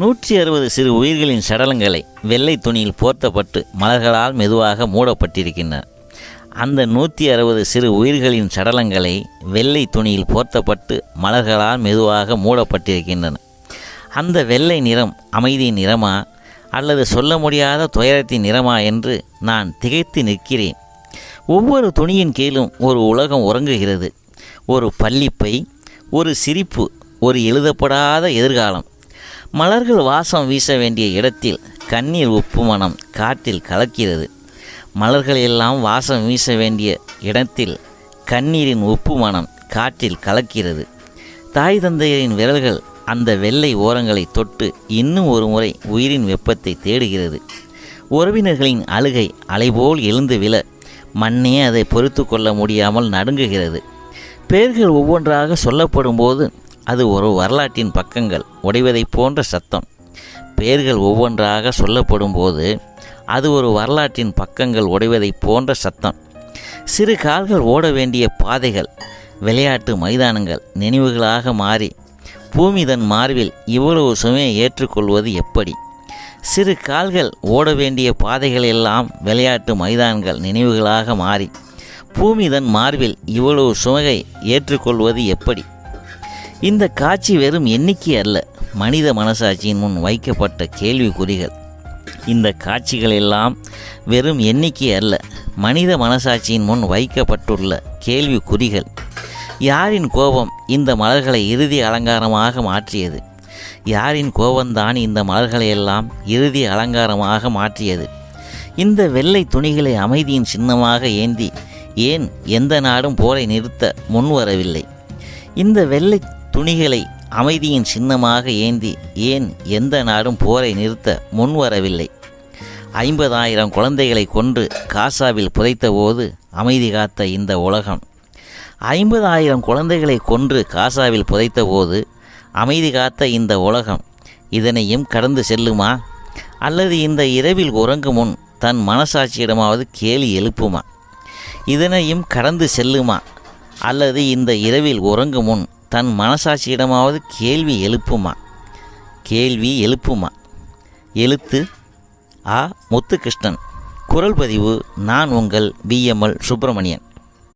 160 சிறு உயிர்களின் சடலங்களை வெள்ளை துணியில் போர்த்தப்பட்டு மலர்களால் மெதுவாக மூடப்பட்டிருக்கின்றன. அந்த 160 சிறு உயிர்களின் சடலங்களை வெள்ளை துணியில் போர்த்தப்பட்டு மலர்களால் மெதுவாக மூடப்பட்டிருக்கின்றன. அந்த வெள்ளை நிறம் அமைதியின் நிறமா அல்லது சொல்ல முடியாத துயரத்தின் நிறமா என்று நான் திகைத்து நிற்கிறேன். ஒவ்வொரு துணியின் கீழும் ஒரு உலகம் உறங்குகிறது. ஒரு பள்ளிப்பை, ஒரு சிரிப்பு, ஒரு எழுதப்படாத எதிர்காலம். மலர்கள் வாசம் வீச வேண்டிய இடத்தில் கண்ணீர் உப்பு மனம் காற்றில் கலக்கிறது. மலர்கள் எல்லாம் வாசம் வீச வேண்டிய இடத்தில் கண்ணீரின் உப்பு மனம் காற்றில் கலக்கிறது. தாய் தந்தையரின் விரல்கள் அந்த வெள்ளை ஓரங்களை தொட்டு இன்னும் ஒரு முறை உயிரின் வெப்பத்தை தேடுகிறது. உறவினர்களின் அழுகை அலைபோல் எழுந்து விழ மண்ணே அதை பொறுத்து கொள்ள முடியாமல் நடுங்குகிறது. பெயர்கள் ஒவ்வொன்றாக சொல்லப்படும் போது அது ஒரு வரலாற்றின் பக்கங்கள் உடைவதைப் போன்ற சத்தம். பெயர்கள் ஒவ்வொன்றாக சொல்லப்படும் போது அது ஒரு வரலாற்றின் பக்கங்கள் உடைவதைப் போன்ற சத்தம். சிறு கால்கள் ஓட வேண்டிய பாதைகள், விளையாட்டு மைதானங்கள் நினைவுகளாக மாறி பூமி தன் மார்பில் இவ்வளவு சுமையை ஏற்றுக்கொள்வது எப்படி? சிறு கால்கள் ஓட வேண்டிய பாதைகள் எல்லாம் விளையாட்டு மைதானங்கள் நினைவுகளாக மாறி பூமி தன் மார்பில் இவ்வளவு சுமையை ஏற்றுக்கொள்வது எப்படி? இந்த காட்சி வெறும் எண்ணிக்கை அல்ல, மனித மனசாட்சியின் முன் வைக்கப்பட்ட கேள்விக்குறிகள். இந்த காட்சிகள் எல்லாம் வெறும் எண்ணிக்கை அல்ல, மனித மனசாட்சியின் முன் வைக்கப்பட்டுள்ள கேள்விக்குறிகள். யாரின் கோபம் இந்த மலர்களை இறுதி அலங்காரமாக மாற்றியது? யாரின் கோபம்தான் இந்த மலர்களை எல்லாம் இறுதி அலங்காரமாக மாற்றியது? இந்த வெள்ளை துணிகளை அமைதியின் சின்னமாக ஏந்தி ஏன் எந்த நாடும் போரை நிறுத்த முன்வரவில்லை? இந்த வெள்ளை துணிகளை அமைதியின் சின்னமாக ஏந்தி ஏன் எந்த நாடும் போரை நிறுத்த முன்வரவில்லை? 50,000 குழந்தைகளை கொன்று காசாவில் புதைத்தபோது அமைதி காத்த இந்த உலகம், 50,000 குழந்தைகளை கொன்று காசாவில் புதைத்தபோது அமைதி காத்த இந்த உலகம் இதனையும் கடந்து செல்லுமா? அல்லது இந்த இரவில் உறங்கும் முன் தன் மனசாட்சியிடமாவது கேள்வி எழுப்புமா? இதனையும் கடந்து செல்லுமா? அல்லது இந்த இரவில் உறங்கும் முன் தன் மனசாட்சியிடமாவது கேள்வி எழுப்புமா? எழுத்து ஆ. முத்துகிருஷ்ணன். குரல் பதிவு நான் உங்கள் BML சுப்பிரமணியன்.